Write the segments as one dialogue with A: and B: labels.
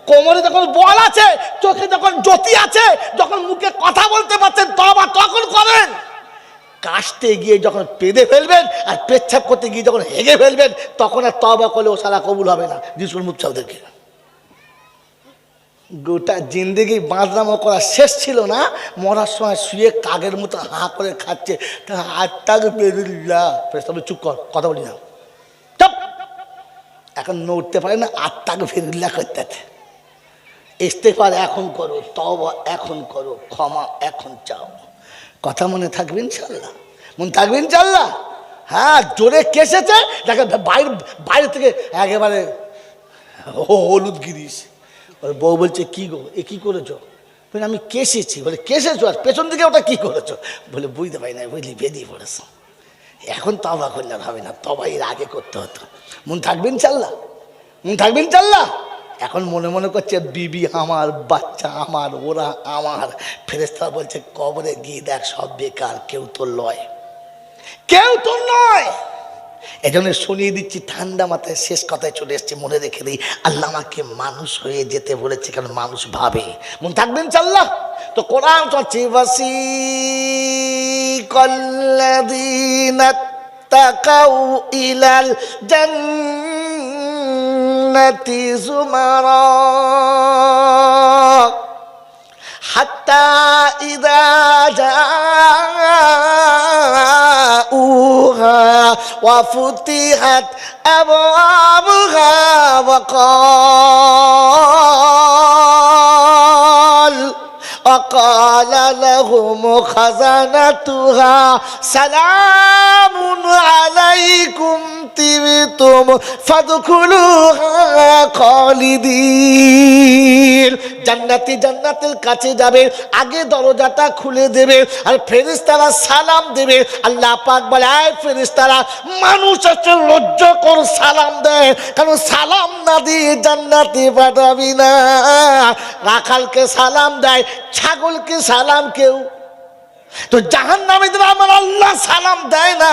A: কোমরে যখন বল আছে, চোখে যখন জ্যোতি আছে, যখন মুখে কথা বলতে পারছেন, তওবা তখন করেন। কাশতে গিয়ে যখন পেঁদে ফেলবেন আর পেচ্ছাপ করতে গিয়ে যখন হেগে ফেলবেন, তখন আর তওবা করলেও সারা কবুল হবে না। জিসুল মুফসাওদেরকে গোটা জিন্দেগি বাঁদরামো করা শেষ ছিল না, মরার সময় শুয়ে কাগের মতো হাঁ করে খাচ্ছে। তা আত্মাকে বেরুল্লাহ, চুপ কর, কথা বলি না, চুপ। এখন নড়তে পারে না, আত্মাকে ফেরুল্লাহ করতে আছে। ইস্তেগফার এখন করো, তওবা এখন করো, ক্ষমা এখন চাও। কথা মনে থাকবে ইনশাল্লাহ? মনে থাকবে ইনশাল্লাহ? হ্যাঁ, জোরে কেসেছে, দেখে বাইরে থেকে একেবারে হলুদ গিরিশ। বউ বলছে কি গো, এ কি করেছো? বলে আমি কেসেছি। বলে কেসেছো, আর পেছন দিকে ওটা কি করেছো? বলে বুঝতে পারি না, বুঝলি বেরিয়ে পড়েছ। এখন তওবা করলে হবে না, তওবা এর আগে করতে হতো। মন থাকবে ইনশাল্লাহ? মন থাকবে ইনশাল্লাহ? এখন মনে মনে করছে বিবি আমার, বাচ্চা আমার, ওরা আমার। ফেরেশতা বলছে কবরে গিয়ে দেখ সব বেকার, কেউ তো লয়, কেউ তো নয়। এজন্য শুনিয়ে দিচ্ছি ঠান্ডা মাথায়, শেষ কথায় চলে এসছে, মনে রেখে দিই। আল্লাহ আমাকে মানুষ হয়ে যেতে বলেছে, কারণ মানুষ ভাবে। মন থাকবেন ইনশাল্লাহ? তো কোরআন চলছে ওয়াসিকাল্লাযীনা তাকাউ ইলাল জান্নাতি যুমারা হাত্তা ইযা জাউহা ওয়া ফুতিহাত আবওয়াবুহা ওয়া وقال لهم خزنتها سلام عليكم طبتم فادخلوها خالدين। জান্নাতি জান্নাতের কাছে যাবে, আগে দরজাটা খুলে দেবে আর ফেরেশতারা সালাম দেবে। আল্লাহ পাক বলে, আয় ফেরেশতারা, মানুষ আছে লজ্জা কর, সালাম দেয়, কারণ সালাম না দিয়ে জান্নাতে পাঠাবি না। রাখালকে সালাম দেয়, ছাগলকে সালাম কেউ। তো জাহান্নামীদের আমার আল্লাহ সালাম দেয় না,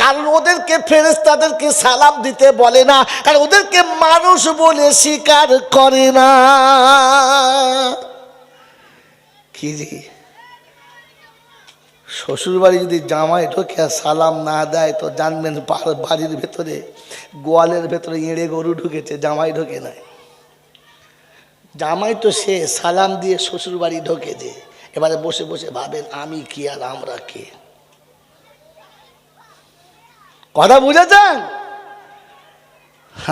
A: কারণ ওদেরকে ফেরেশতাদেরকে সালাম দিতে বলে না, কারণ ওদেরকে মানুষ বলে স্বীকার করে না। কি জি, শ্বশুর বাড়ি যদি জামাই ঢোকে সালাম না দেয়, তো জানবেন বাড়ির ভেতরে, গোয়ালের ভেতরে এঁড়ে গরু ঢুকেছে, জামাই ঢোকে নাই। জামাই তো সে সালাম দিয়ে শ্বশুর বাড়ি ঢোকেছে। এবারে বসে বসে ভাবেন আমি কি আর আমরা কে। কথা বুঝেছেন?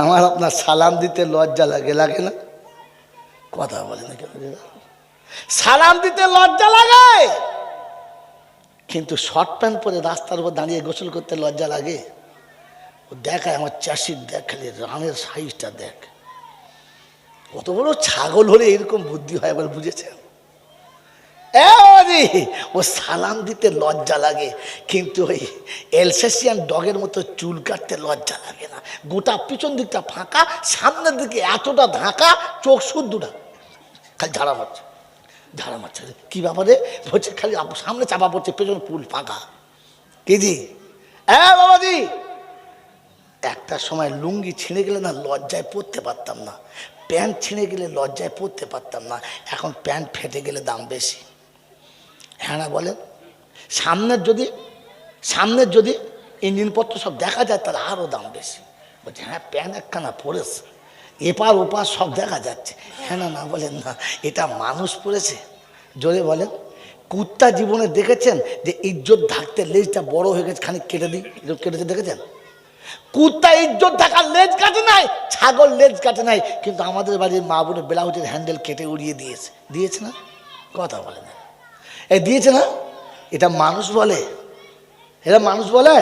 A: আমার আপনার সালাম দিতে লজ্জা লাগে, লাগে না? কথা বলে না কেন? সালাম দিতে লজ্জা লাগে, কিন্তু শর্ট প্যান্ট পরে রাস্তার উপর দাঁড়িয়ে গোসল করতে লজ্জা লাগে। ও দেখায় আমার চাষির, দেখ খালি রানের সাইজটা দেখ, কত বড় ছাগল হলে এরকম বুদ্ধি হয়, আবার বুঝেছেন? ও সালাম দিতে লজ্জা লাগে, কিন্তু ওই এলসেসিয়ান ডগের মতো চুল কাটতে লজ্জা লাগে না। গোটা পিছন দিকটা ফাঁকা, সামনের দিকে এতটা ঢাকা, চোখ শুদ্ধটা খালি ঝাড়া মারছে, ঝাড়া মারছে। কি ব্যাপারে? বলছে খালি সামনে চাপা পড়ছে, পেছন ফুল ফাঁকা। কি জি? বাবাজি, একটা সময় লুঙ্গি ছিঁড়ে গেলে না লজ্জায় পরতে পারতাম না, প্যান্ট ছিঁড়ে গেলে লজ্জায় পরতে পারতাম না। এখন প্যান্ট ফেটে গেলে দাম বেশি। হ্যাঁ না বলেন? সামনের যদি ইঞ্জিনপত্র সব দেখা যায়, তার আরও দাম বেশি। বলছে হ্যাঁ, প্যান্ট একখানা পরেছে, এপার ওপার সব দেখা যাচ্ছে। হ্যাঁ না, না বলেন না, এটা মানুষ পড়েছে। জোরে বলেন। কুত্তা জীবনে দেখেছেন যে ইজ্জত ঢাকতে লেজটা বড় হয়ে গেছে, খানিক কেটে দিই, কেটেছে, দেখেছেন? কুত্তা ইজ্জত ঢাকার লেজ কাটে নাই, ছাগল লেজ কাটে নাই, কিন্তু আমাদের বাড়ির মা বোনের ব্লাউজের হ্যান্ডেল কেটে উড়িয়ে দিয়েছে। দিয়েছে না? কথা বলে না, এই দিয়েছে না? এটা মানুষ বলে? এরা মানুষ বলে?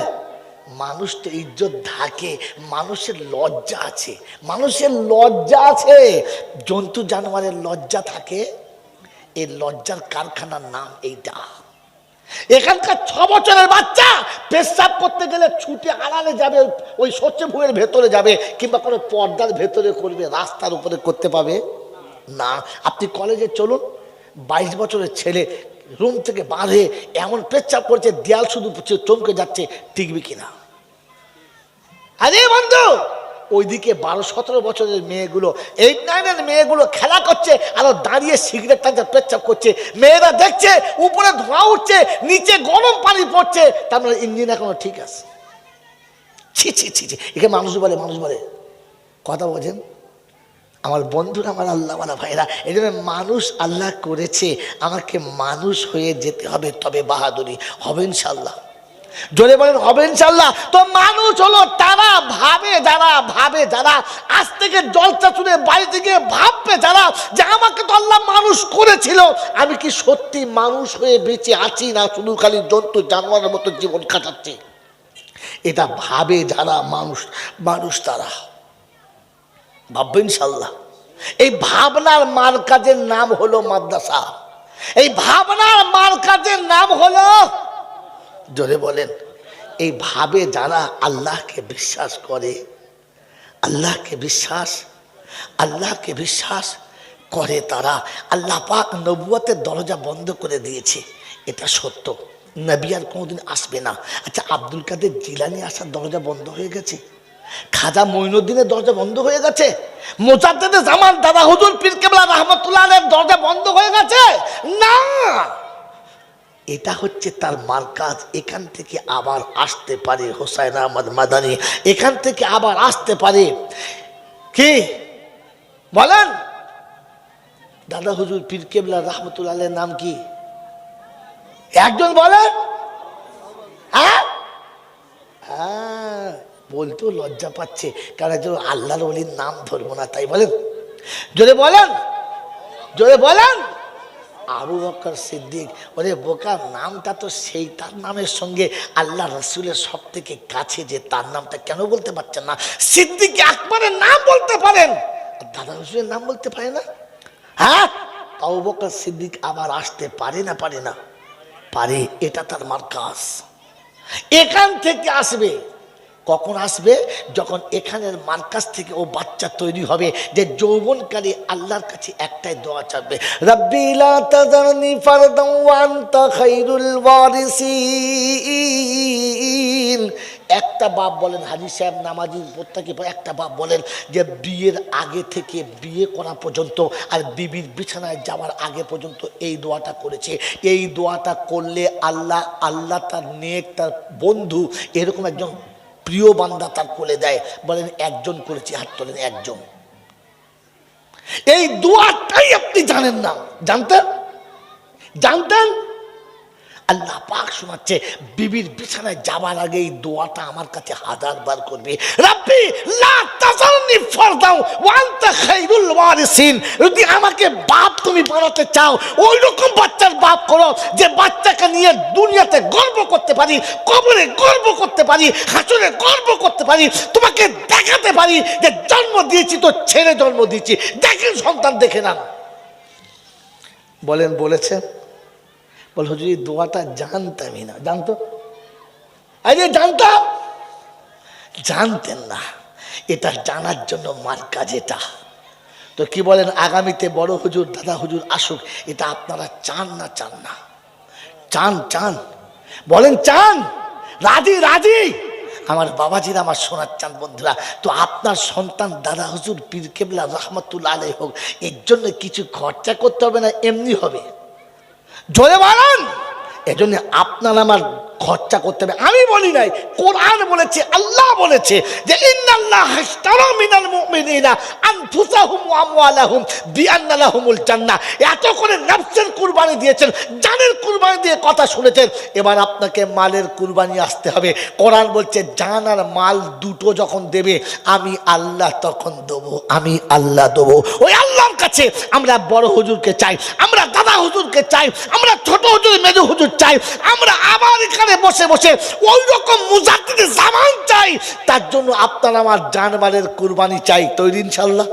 A: মানুষ তো ইজ্জত ঢাকে, মানুষের লজ্জা আছে, মানুষের লজ্জা আছে। জন্তু জানোয়ারের লজ্জা থাকে, এই লজ্জার কারখানার নাম এইটা। এখানকার 6 বছরের বাচ্চা পেশাব করতে গেলে ছুটে আড়ালে যাবে, ওই সর্ষে ভুঁয়ের ভেতরে যাবে, কিংবা কোনো পর্দার ভেতরে করবে, রাস্তার উপরে করতে পাবে না। আপনি কলেজে চলুন, 22 বছরের ছেলে রুম থেকে বার হয়ে এমন পেচ্ছাপ করছে, দেয়াল শুধু চমকে যাচ্ছে, টিকবে কিনা? আরে বন্ধু, ওইদিকে 12-17 বছরের মেয়েগুলো, 8-9-এর মেয়েগুলো খেলা করছে, আর দাঁড়িয়ে সিগারেট টানতে পেচ্ছাপ করছে। মেয়েরা দেখছে উপরে ধোঁয়া উঠছে, নিচে গরম পানি পড়ছে, তার মানে ইঞ্জিন এখনো ঠিক আছে। ছি ছি ছি ছি, একে মানুষ বলে কথা বোঝেন আমার বন্ধুরা, আমার আল্লাহওয়ালা ভাইরা। এই জন্য মানুষ আল্লাহ করেছে, আমাকে মানুষ হয়ে যেতে হবে, তবে বাহাদুরি হবে ইনশাল্লাহ। জোরে বলেন হবে ইনশাল্লাহ। তো মানুষ হলো তারা ভাবে যারা আজ থেকে জলটা শুনে বাড়ি থেকে ভাববে যারা যে আমাকে তো আল্লাহ মানুষ করেছিল, আমি কি সত্যি মানুষ হয়ে বেঁচে আছি না শুধু খালি জন্তু জানোয়ারের মতো জীবন কাটাচ্ছি। এটা ভাবে যারা মানুষ তারা ভাববে ইনশাল্লাহ। এই ভাবনার মার্কাজের নাম হলো মাদ্রাসা, এই ভাবনার মার্কাজের নাম হলো, জোরে বলেন, এই ভাবে যারা আল্লাহকে বিশ্বাস করে, আল্লাহকে বিশ্বাস করে তারা, আল্লাহ পাক নবুয়তের দরজা বন্ধ করে দিয়েছে, এটা সত্য। নবী আর কোনোদিন আসবে না। আচ্ছা, আব্দুল কাদের জিলানী আসার দরজা বন্ধ হয়ে গেছে, খাজা মঈনুদ্দিনের দরজা বন্ধ হয়ে গেছে, মুজাদ্দিদ জামান দাদা হুজুর পীর কেবলা রাহমাতুল্লাহ আলাইহির দরজা বন্ধ হয়ে গেছে না। এটা হচ্ছে তার মার্কাজ। এখান থেকে আবার আসতে পারে হোসাইন আহমদ মাদানী, এখান থেকে আবার আসতে পারে কি বলেন দাদা হুজুর পীর কেবলা রাহমাতুল্লাহ আলাইহির নাম কি? একজন বলেন। হ্যাঁ, বলতেও লজ্জা পাচ্ছে, কারণ একজন আল্লাহর ওলির নাম ধরবো না, তাই বলেন। জোরে বলেন আবু বকর সিদ্দিক। ওরে বোকা, নামটা তো সেই তার নামের সঙ্গে আল্লাহ রসুলের সব থেকে কাছে, যে তার নামটা কেন বলতে পারছেন না? সিদ্দিক আকবরের নাম বলতে পারেন, দাদা হুজুরের নাম বলতে পারে না? হ্যাঁ, আবু বকর সিদ্দিক আবার আসতে পারে না? পারে। এটা তার মার্কাজ। এখান থেকে আসবে। কখন আসবে? যখন এখানের মার্কাজ থেকে ও বাচ্চা তৈরি হবে, যে যৌবনকারী আল্লাহর কাছে একটাই দোয়া চাইবে, রাব্বি লা তাযারনি ফারদান ওয়া আনতা খায়রুল ওয়ারিসিন। একটা বাপ বলেন, হাজী সাহেব নামাজি প্রত্যেকে একটা বাপ বলেন যে বিয়ের আগে থেকে বিয়ে করা পর্যন্ত আর বিবির বিছানায় যাওয়ার আগে পর্যন্ত এই দোয়াটা করেছে। এই দোয়াটা করলে আল্লাহ তার নেক, তার বন্ধু, এরকম একজন প্রিয় বান্দা তার কোলে দেয়। বলেন একজন করেছি, হাত তোলেন একজন। এই দোয়াটাই আপনি জানেন না, জানতেন? আল্লাহ পাক শোনাচ্ছে, বিবির বিছানায় যাবার আগে এই দোয়াটা আমার কাছে 1000 বার করবে, রাব্বি লা তাযারনি ফারদান ওয়া আনতা খায়রুল ওয়ারিসিন। যদি আমাকে বাপ তুমি বানাতে চাও, ওই রকম বাচ্চার বাপ করো যে বাচ্চাকে নিয়ে দুনিয়াতে গর্ব করতে পারি, কবরে গর্ব করতে পারি, হাসরে গর্ব করতে পারি, তোমাকে দেখাতে পারি যে জন্ম দিয়েছি তো ছেলে জন্ম দিয়েছি, দেখেন সন্তান দেখে না। বলেছে বল হুজুর এই দোয়াটা জানতামই না। জানতেন না। এটা জানার জন্য মার্কাজ এটা। তো কি বলেন, আগামীতে বড় হুজুর দাদা হুজুর আসুক, এটা আপনারা চান না? চান বলেন চান? রাজি আমার বাবাজিরা, আমার সোনার চাঁদ বন্ধুরা। তো আপনার সন্তান দাদা হুজুর পীর কেবলা রাহমাতুল্লাহ আলাইহি হোক, এর জন্য কিছু খরচা করতে হবে না, এমনি হবে। জোরে বলেন। এজন্য আপনার আমার খরচা করতে হবে। আমি বলি নাই, কোরআন বলেছে, আল্লাহ বলেছে যে ইন্নাল্লাহা ইশতারা মিনাল মুমিনিনা আনফুসাহুম ওয়া আমওয়ালাহুম বিআন্না লাহুমুল জান্নাহ। এত করে নফসের কুরবানি দিয়েছেন, জানের কুরবানি দিয়ে কথা শুনেছেন, এবার আপনাকে মালের কুরবানি আসতে হবে। কোরআন বলছে জান আর মাল দুটো যখন দেবে, আমি আল্লাহ তখন দেবো, ওই আল্লাহর কাছে আমরা বড় হুজুরকে চাই, আমরা দাদা হুজুরকে চাই, আমরা ছোট হুজুর মেজো হুজুর চাই, আমরা আবার এখানে বসে ওই রকম মুজাদ্দিদ জামান চাই। তার জন্য আপনার আমার জানমালের কুরবানি চাই। তৈরি ইনশাল্লাহ?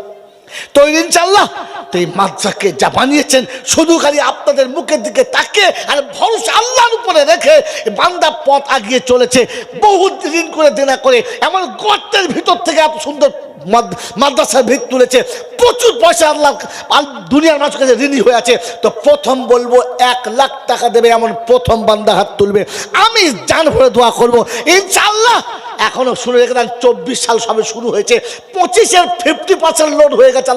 A: তো এই মাদ্রাসাকে যা বানিয়েছেন, শুধু খালি আপনাদের মুখের দিকে তাকিয়ে আর ভরসা আল্লাহর উপরে রেখে বান্দা পথ আগিয়ে চলেছে। বহু ঋণ করে দেনা করে এমন গর্তের ভিতর থেকে এত সুন্দর মাদ্রাসার ভিত তুলেছে, প্রচুর পয়সা আল্লাহ দুনিয়ার মানুষের কাছে ঋণী হয়ে আছে। তো প্রথম বলবো 1 লাখ টাকা দেবে এমন প্রথম বান্দা হাত তুলবে, আমি জান ভরে দোয়া করবো ইনশাআল্লাহ। এখনো শুনে রেখে দেন, 24 সাল সবে শুরু হয়েছে, 25-এর 50% লোড হয়ে গেছে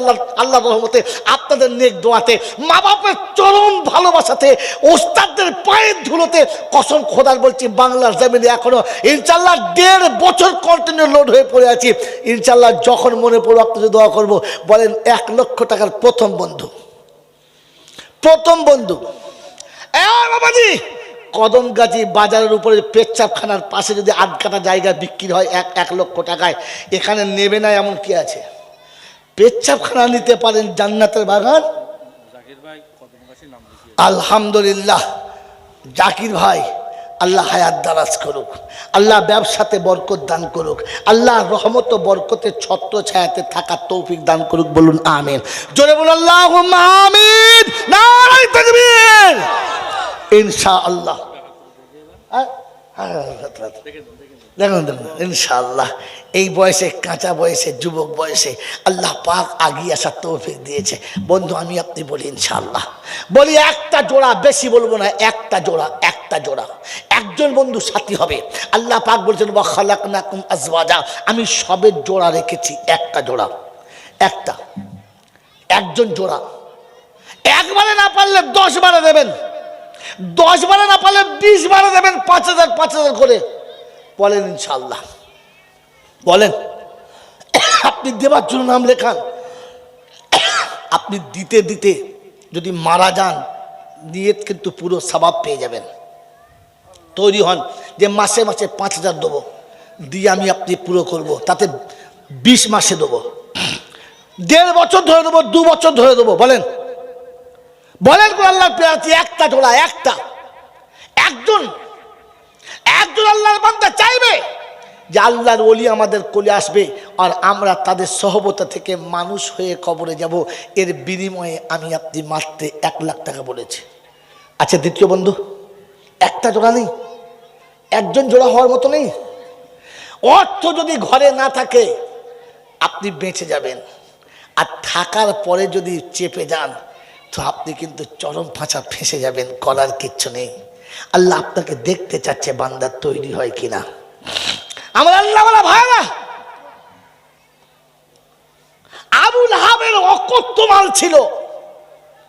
A: আল্লাহ রহমতে, আপনাদের নেক দোয়াতে, মা বাপের চরম ভালোবাসাতে, ওস্তাদদের পায়ের ধুলোতে, কসম খোদার বলছি বাংলার জমিনে এখনো ইনশাআল্লাহ 1.5 বছর কন্টিনিউ লোড হয়ে পড়ে আছি। ইনশাআল্লাহ যখন মনে পড়বো আপনাদের দোয়া করবো। বলেন 1 লক্ষ টাকার প্রথম বন্ধু, প্রথম বন্ধু বাবাজি, কদমগাছি বাজারের উপরে পেচ্ছাপখানার পাশে যদি 8 কাঠা জায়গা বিক্রি হয় 1 লক্ষ টাকায়, এখানে নেবে না এমন কি আছে? পেচ্ছাপখানা নিতে পারেন, জান্নাতের বাগান। আলহামদুলিল্লাহ জাকির ভাই, আল্লাহ হায়াত দারাজ করুক, আল্লাহ ব্যবসাতে বরকত দান করুক, আল্লাহ রহমত ও বরকতের ছত্র ছায়াতে থাকার তৌফিক দান করুক। বলুন আমিন, জোরে বলুন আল্লাহুম্মা আমিন, নারে তাকবীর। ইনশাআল্লাহ দেখুন ইনশাআল্লাহ এই বয়সে, কাঁচা বয়সে, যুবক বয়সে আল্লাহ পাক আগিয়ে আসার তৌফিক দিয়েছে। বন্ধু আমি আপনি বলি ইনশাআল্লাহ, বলি একটা জোড়া, বেশি বলবো না, একটা জোড়া, একটা জোড়া, একজন বন্ধু সাথী হবে। আল্লাহ পাক বলছেন ওয়া খালাকনাকুম আজওয়াজা, আমি সবের জোড়া রেখেছি, একটা জোড়া, একটা, একজন জোড়া। একবারে না পারলে 10 বারে দেবেন, 10 বারে না পারলে 20 বারে দেবেন, 5000 করে। বলেন ইনশাআল্লাহ, বলেন। আপনি দেবার জন্য নাম লেখান, আপনি দিতে দিতে যদি মারা যান নিয়ত কিন্তু পুরো সওয়াব পেয়ে যাবেন। তৈরি হন যে মাসে মাসে 5000 দেবো, দিয়ে আমি আপনি পুরো করব, তাতে 20 মাসে দেবো, 1.5 বছর ধরে দেবো, 2 বছর ধরে দেবো। বলেন বলেন কোন আল্লাহর প্রেরণা? একটা জোড়া, একটা, একজন আল্লাহর বান্দা চাইবে যে আল্লাহর ওলি আমাদের কোলে আসবে আর আমরা তাদের সহবতা থেকে মানুষ হয়ে কবরে যাব, এর বিনিময়ে আমি আপনি মাত্র 1 লাখ টাকা বলেছি। আচ্ছা দ্বিতীয় বন্ধু, একটা জোড়া নেই, একজন জোড়া হওয়ার মতো নেই। অর্থ যদি ঘরে না থাকে আপনি বেঁচে যাবেন, আর থাকার পরে যদি চেপে যান তো আপনি কিন্তু চরম ফাঁসা ফেঁসে যাবেন, করার কিচ্ছু নেই। আল্লাহ আপনাকে দেখতে চাচ্ছে বান্দার তৈরি হয় কিনা। আমার আল্লাহ বলা ভাইরা, আবু লাহাবের অকথ্য মাল ছিল,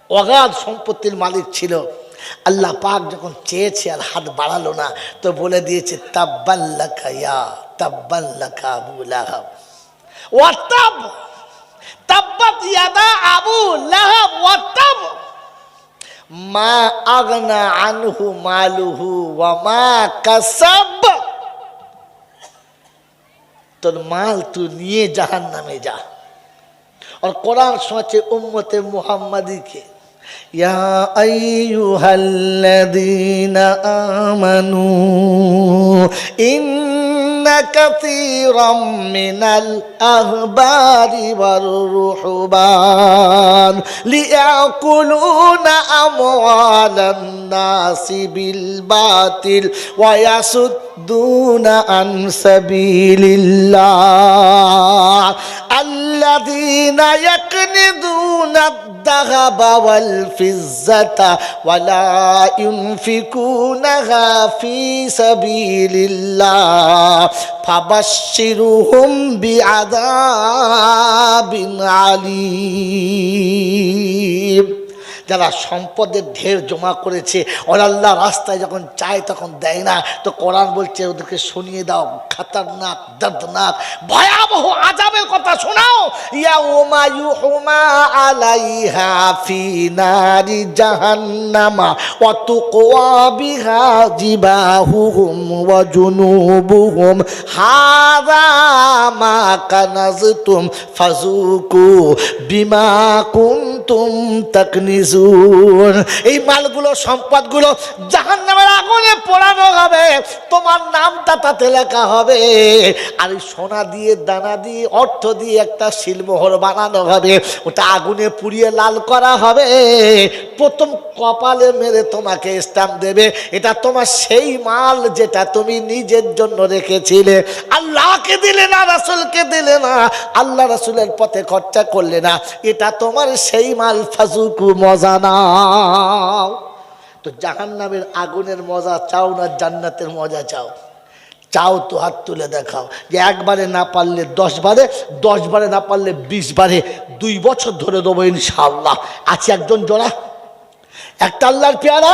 A: অগাধ সম্পত্তির মালিক ছিল। আল্লাহ পাক যখন চেয়েছে আর হাত বাড়ালো না, তো বলে দিয়েছে তাব্বাল্লাকা ইয়া তাব্বাল্লাকা আবু লাহাব ওয়া তাব, তাব্বাত ইয়াদা আবু লাহাব ওয়া তাব, মা আগনা আনহু মালুহু ওয়া মা কাসাব। তোর মাল তুই নিয়ে জাহান্নামে যা। और कुरान सोचे उम्मते मुहम्मदी के या अय्युहल्लदीना आमनू इन्ना कसीरम मिनल अहबारि वरुहबान लियाकुलूना अमवालन नासि बिल बातिल व यसुद्दूना अन सबीलिल्लाह الذين يكنزون الذهب والفضة ولا ينفقونها في سبيل الله فبشرهم بعذاب عليم। যারা সম্পদের ঢের জমা করেছে আর আল্লাহ রাস্তায় যখন চায় তখন দেয় না, তো কোরআন বলছে ওদেরকে শুনিয়ে দাও খতরনাক দর্দনাক ভয়াবহ আযাবের কথা শোনাও। ইয়াউমা ইউহমা আলাইহা ফি নারি জাহান্নামা ওয়া তুকওয়া বিহা জিবাহুহুম ওয়া জুনুবুহুম হাযা মা কানাজতুম ফাযুকু বিমা কুনতুম কুনতুম তাকনিজুন। এই মালগুলো সম্পদগুলো জাহান্নামের আগুনে পোড়ানো হবে, তোমার নামটা তাতে লেখা হবে। আর এই সোনা দিয়ে দানা দিয়ে অর্থ দিয়ে একটা শিলমোহর বানানো হবে, ওটা আগুনে পুড়িয়ে লাল করা হবে। প্রথম কপালে মেরে তোমাকে স্ট্যাম্প দেবে, এটা তোমার সেই মাল যেটা তুমি নিজের জন্য রেখেছিলে, আল্লাহকে দিলে না, রাসূলকে দিলে না, আল্লাহ রাসূলের পথে খরচা করলে না, এটা তোমার সেই মাল, ফাজুকু, মজা নাও। তো জাহান্নামের আগুনের মজা চাও না জান্নাতের মজা চাও? চাও তো হাত তুলে দেখাও, যে একবারে না পারলে 10 বারে, 10 বারে না পারলে 20 বারে, 2 বছর ধরে দেবো ইনশাআল্লাহ। আছে একজন জোড়া, একটা আল্লাহর পেয়ারা